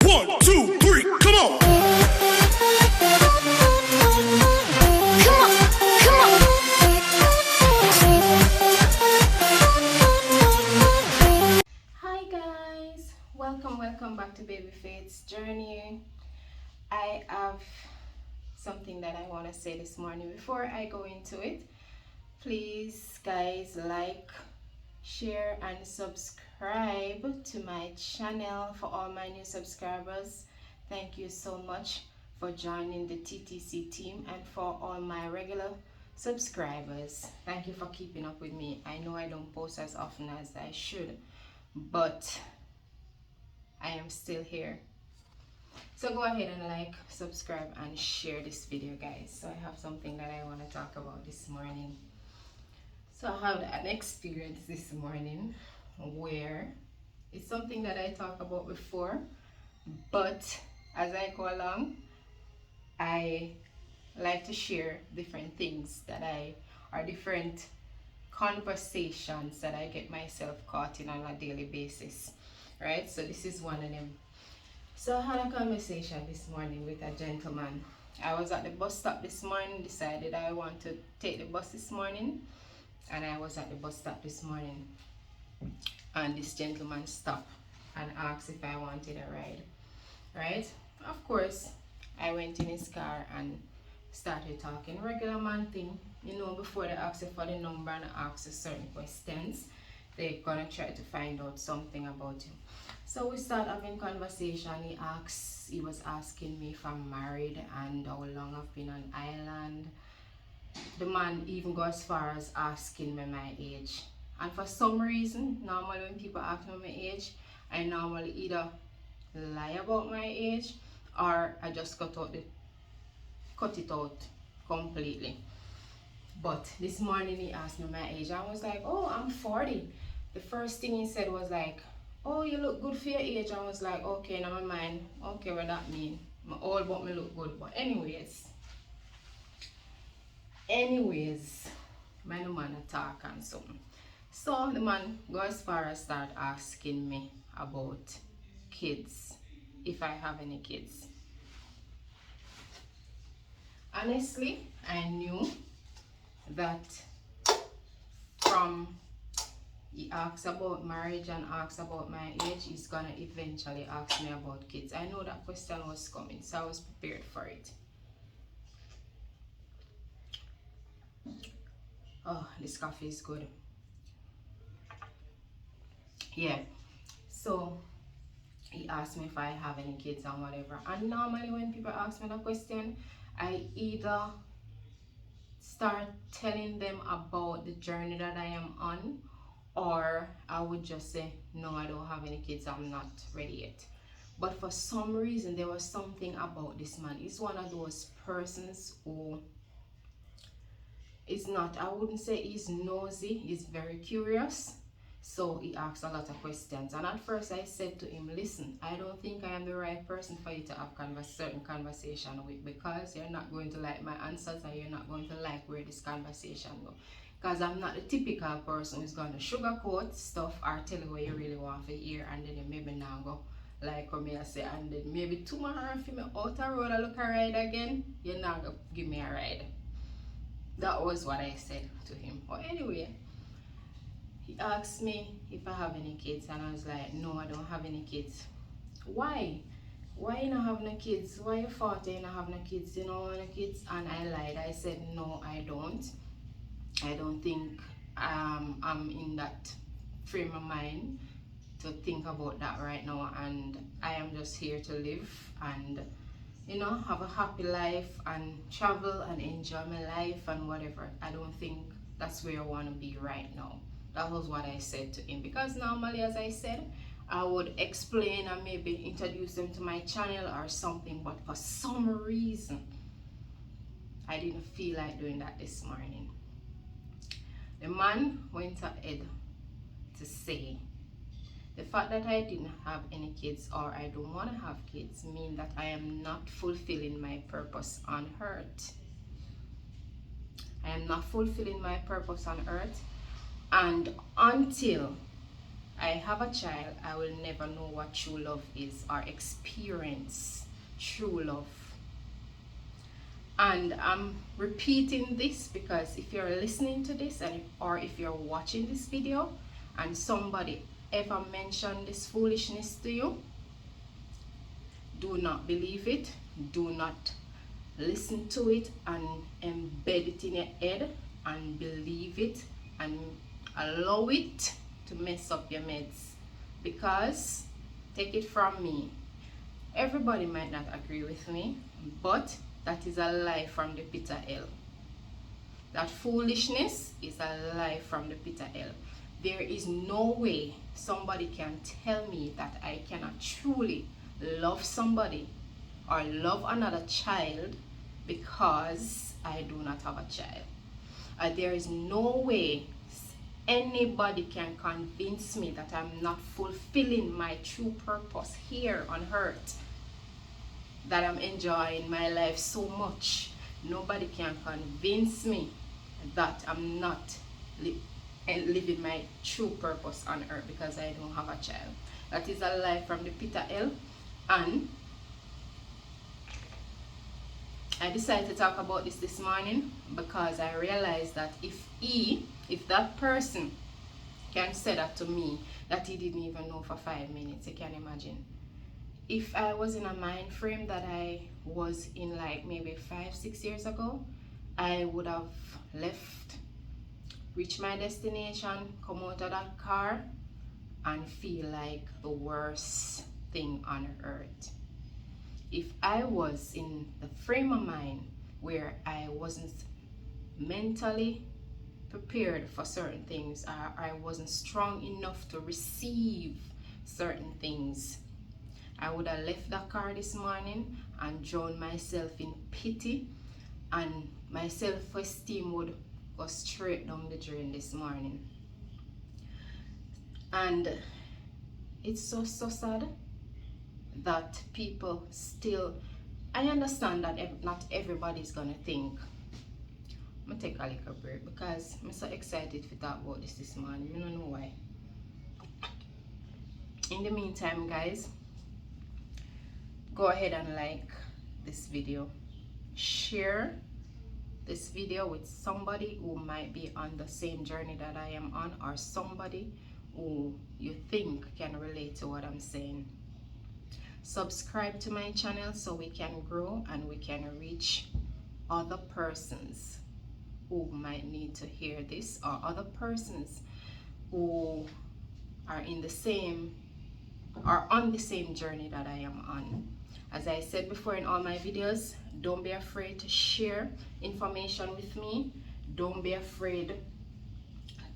1, 2, 3, come on. Hi guys, welcome back to BABYFAITH'S journey. I have something that I want to say this morning. Before I go into it, please guys, like, share and subscribe to my channel. For all my new subscribers, thank you so much for joining the TTC team, and for all my regular subscribers, thank you for keeping up with me. I know I don't post as often as I should, but I am still here. So go ahead and like, subscribe and share this video guys. So I have something that I want to talk about this morning. So I had an experience this morning where it's something that I talked about before, but as I go along, I like to share different things or different conversations that I get myself caught in on a daily basis, right? So this is one of them. So I had a conversation this morning with a gentleman. I was at the bus stop this morning, decided I want to take the bus this morning, and I was at the bus stop this morning, and this gentleman stopped and asked if I wanted a ride, right? Of course, I went in his car and started talking regular man thing. You know, before they ask you for the number and ask you certain questions, they're gonna try to find out something about you. So we start having conversation. He was asking me if I'm married and how long I've been on island. The man even go as far as asking me my age. And for some reason, normally when people ask me my age, I normally either lie about my age or I just cut it out completely. But this morning he asked me my age. I was like, oh, I'm 40. The first thing he said was like, oh, you look good for your age. I was like, okay, in my mind, okay, what that mean? I'm old but me look good. But anyways, my man talk and something. So the man go as far as start asking me about kids, if I have any kids. Honestly, I knew that from he asks about marriage and asks about my age, he's gonna eventually ask me about kids. I know that question was coming, so I was prepared for it. Oh, this coffee is good. Yeah, so he asked me if I have any kids and whatever. And normally when people ask me that question, I either start telling them about the journey that I am on, or I would just say, no, I don't have any kids, I'm not ready yet. But for some reason, there was something about this man. He's one of those persons who is not, I wouldn't say he's nosy, he's very curious. So he asks a lot of questions. And at first I said to him, listen, I don't think I am the right person for you to have certain conversation with, because you're not going to like my answers and you're not going to like where this conversation goes. Because I'm not the typical person who's going to sugarcoat stuff or tell you what you really want to hear, and then you maybe now go like what I say, and then maybe tomorrow if you out the road and look a ride again, you're not going to give me a ride. That was what I said to him. But anyway, he asked me if I have any kids, and I was like, no, I don't have any kids. Why? Why you not have no kids? Why you 40 you not have no kids? You don't want no kids? And I lied. I said, no, I don't. I don't think I'm in that frame of mind to think about that right now, and I am just here to live and, you know, have a happy life and travel and enjoy my life and whatever. I don't think that's where I want to be right now. That was what I said to him, because normally, as I said, I would explain and maybe introduce them to my channel or something, but for some reason I didn't feel like doing that this morning. The man went ahead to say the fact that I didn't have any kids or I don't want to have kids mean that I am not fulfilling my purpose on earth. I am not fulfilling my purpose on earth, and until I have a child, I will never know what true love is or experience true love. And I'm repeating this because if you're listening to this or if you're watching this video and somebody ever mentioned this foolishness to you, do not believe it. Do not listen to it and embed it in your head and believe it and allow it to mess up your meds. Because, take it from me, everybody might not agree with me, but that is a lie from the pit of hell. That foolishness is a lie from the pit of hell. There is no way somebody can tell me that I cannot truly love somebody or love another child because I do not have a child. There is no way anybody can convince me that I'm not fulfilling my true purpose here on earth, that I'm enjoying my life so much. Nobody can convince me that I'm not living my true purpose on earth because I don't have a child. That is a lie from the pit of hell. And I decided to talk about this morning because I realized that if that person can say that to me, that he didn't even know for 5 minutes, you can imagine. If I was in a mind frame that I was in like maybe 5-6 years ago, I would have left, reached my destination, come out of that car and feel like the worst thing on earth. If I was in the frame of mind where I wasn't mentally prepared for certain things, or I wasn't strong enough to receive certain things, I would have left that car this morning and drowned myself in pity, and my self-esteem would go straight down the drain this morning. And it's so sad that people still, I understand that not everybody's gonna think. I'm gonna take a little break because I'm so excited to talk about this morning. I don't know why. In the meantime, guys, go ahead and like this video, share this video with somebody who might be on the same journey that I am on, or somebody who you think can relate to what I'm saying. Subscribe to my channel so we can grow and we can reach other persons who might need to hear this, or other persons who are in the same or on the same journey that I am on. As I said before in all my videos, don't be afraid to share information with me. Don't be afraid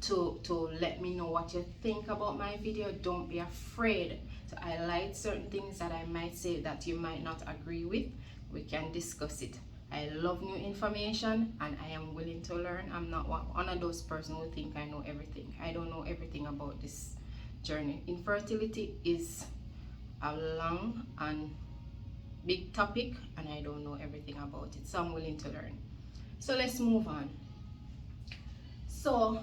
to let me know what you think about my video. Don't be afraid to highlight certain things that I might say that you might not agree with. We can discuss it. I love new information and I am willing to learn. I'm not one of those persons who think I know everything. I don't know everything about this journey. Infertility is a long and big topic and I don't know everything about it, so I'm willing to learn. So let's move on. So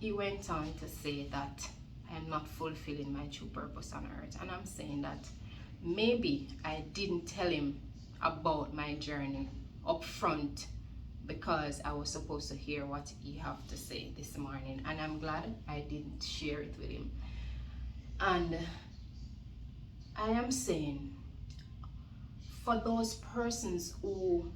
he went on to say that I am not fulfilling my true purpose on earth, and I'm saying that maybe I didn't tell him about my journey up front because I was supposed to hear what he have to say this morning, and I'm glad I didn't share it with him. And I am saying, for those persons who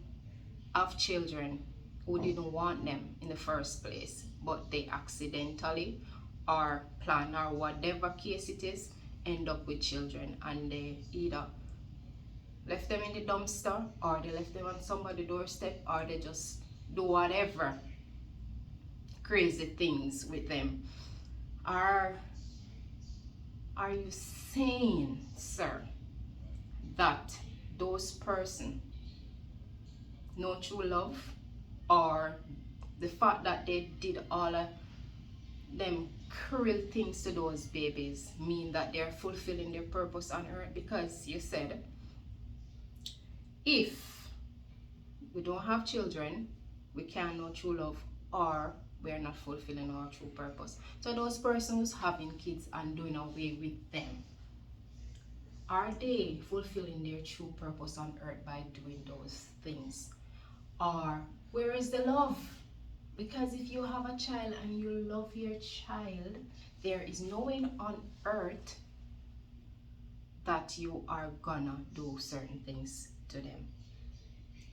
have children who didn't want them in the first place, but they accidentally or plan or whatever case it is, end up with children, and they either left them in the dumpster, or they left them on somebody's doorstep, or they just do whatever crazy things with them. Are you saying, sir, that those person no true love, or the fact that they did all of them cruel things to those babies mean that they're fulfilling their purpose on earth? Because you said if we don't have children, we can't know true love, or we are not fulfilling our true purpose. So those persons having kids and doing away with them, are they fulfilling their true purpose on earth by doing those things? Or where is the love? Because if you have a child and you love your child, there is no way on earth that you are gonna do certain things to them.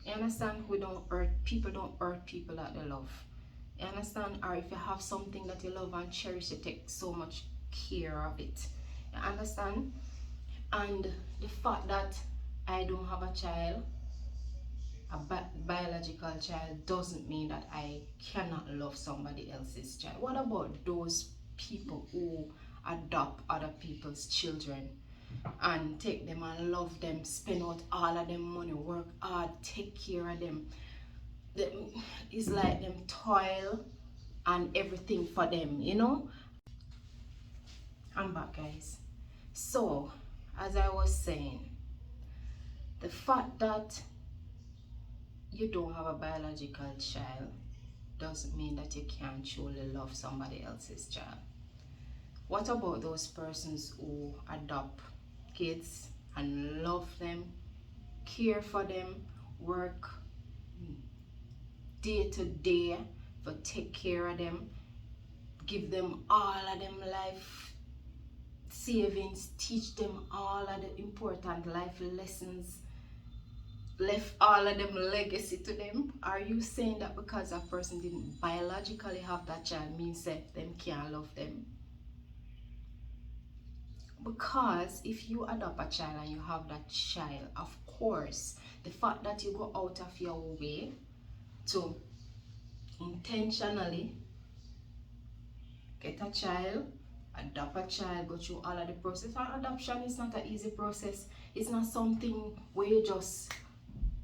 You understand? People don't hurt people that they love. You understand? Or if you have something that you love and cherish, you take so much care of it. You understand? And the fact that I don't have a child, a biological child, doesn't mean that I cannot love somebody else's child. What about those people who adopt other people's children and take them and love them, spend out all of them money, work hard, take care of them? It's like them toil and everything for them, you know? I'm back, guys. So, as I was saying, the fact that you don't have a biological child doesn't mean that you can't truly love somebody else's child. What about those persons who adopt kids and love them, care for them, work day to day to take care of them, give them all of them life savings, teach them all of the important life lessons, left all of them legacy to them? Are you saying that because a person didn't biologically have that child means that them can't love them? Because if you adopt a child and you have that child, of course, the fact that you go out of your way to intentionally get a child, adopt a child, go through all of the process. And adoption is not an easy process. It's not something where you just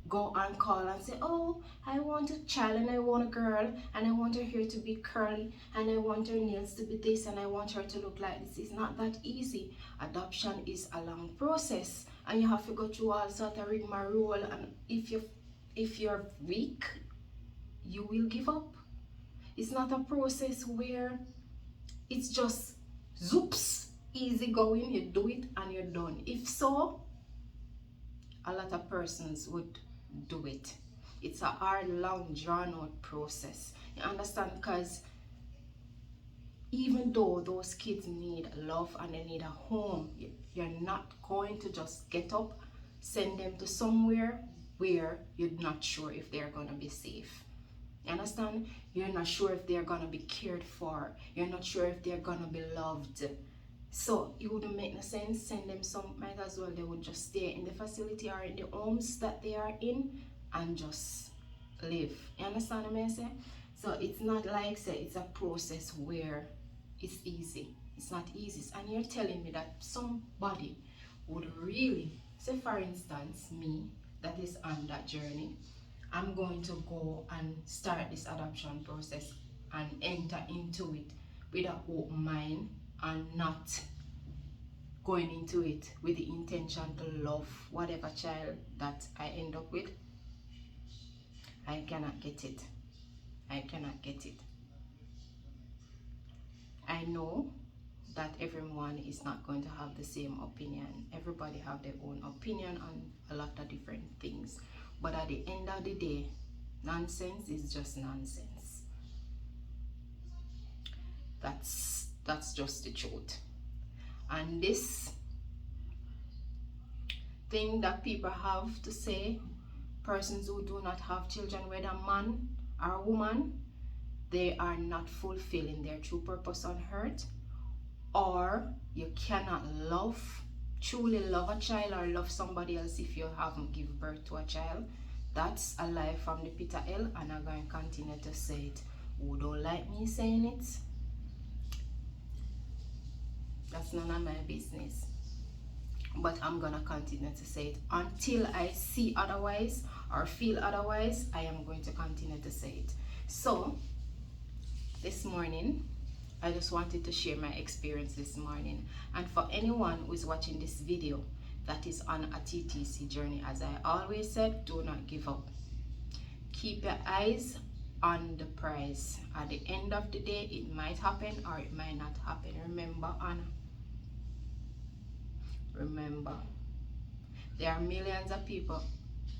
go and call and say, oh, I want a child and I want a girl and I want her hair to be curly and I want her nails to be this and I want her to look like this. It's not that easy. Adoption is a long process and you have to go through all sort of rigmarole, and if you're weak, you will give up. It's not a process where it's just zoops, easy going, you do it and you're done. If so, a lot of persons would do it. It's a hard, long, drawn out process. You understand? Because even though those kids need love and they need a home, you're not going to just get up, send them to somewhere where you're not sure if they're going to be safe. You understand? You're not sure if they're going to be cared for. You're not sure if they're going to be loved. So it wouldn't make no sense. Send them some, might as well they would just stay in the facility or in the homes that they are in and just live. You understand what I'm saying? So it's not like, say, it's a process where it's easy. It's not easy. And you're telling me that somebody would really, say for instance, me that is on that journey, I'm going to go and start this adoption process and enter into it with an open mind and not going into it with the intention to love whatever child that I end up with. I cannot get it. I cannot get it. I know that everyone is not going to have the same opinion. Everybody have their own opinion on a lot of different things. But at the end of the day, nonsense is just nonsense. That's just the truth. And this thing that people have to say, persons who do not have children, whether man or woman, they are not fulfilling their true purpose on earth, or you cannot truly love a child or love somebody else if you haven't given birth to a child. That's a lie from the pit of hell, and I'm going to continue to say it. Who don't like me saying it, that's none of my business. But I'm going to continue to say it until I see otherwise or feel otherwise. I am going to continue to say it. So this morning, I just wanted to share my experience this morning. And for anyone who is watching this video that is on a TTC journey, as I always said, do not give up. Keep your eyes on the price. At the end of the day, it might happen or it might not happen. Remember, Anna. Remember, there are millions of people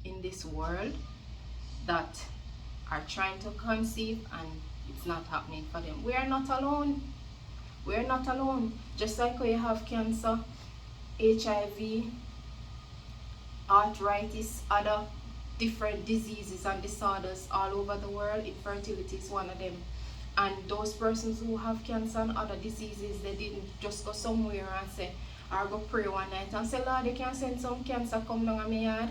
in this world that are trying to conceive and it's not happening for them. We are not alone. We are not alone. Just like when you have cancer, HIV, arthritis, other different diseases and disorders all over the world, infertility is one of them. And those persons who have cancer and other diseases, they didn't just go somewhere and say, or go pray one night and say, Lord, you can send some cancer come down on my yard.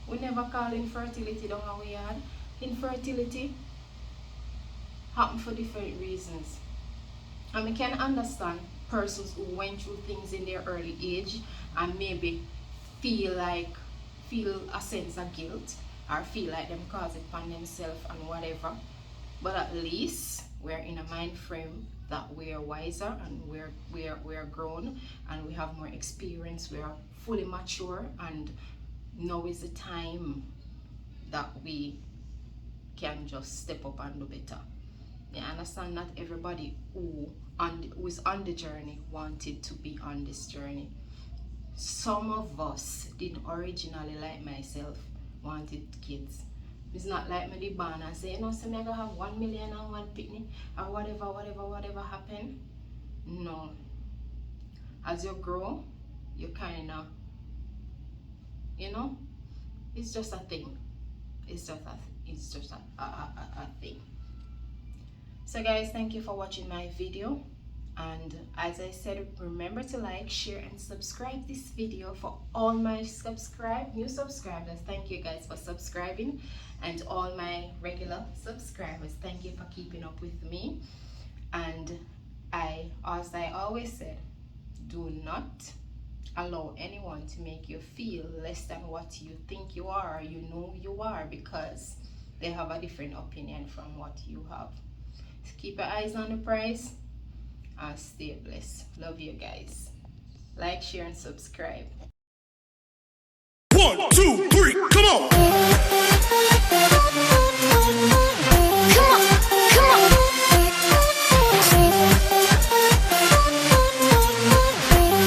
We never call infertility down on our yard. Infertility happen for different reasons. And we can understand persons who went through things in their early age and maybe feel a sense of guilt or feel like them cause it upon themselves and whatever. But at least we're in a mind frame that we are wiser and we're grown and we have more experience. We are fully mature, and now is the time that we can just step up and do better. You understand? Not everybody who is on the journey wanted to be on this journey. Some of us didn't originally, like myself, wanted kids. It's not like me the born and say, you know, so me I gonna have 1 million and one picnic or whatever happen. No. As you grow, you kinda, you know, it's just a thing. It's just a thing. So guys, thank you for watching my video. And as I said, remember to like, share, and subscribe this video. For all my new subscribers, thank you guys for subscribing. And all my regular subscribers, thank you for keeping up with me. And as I always said, do not allow anyone to make you feel less than what you think you are or you know you are, because they have a different opinion from what you have. So keep your eyes on the prize and stay blessed. Love you guys. Like, share, and subscribe. 1, 2, 3, come on.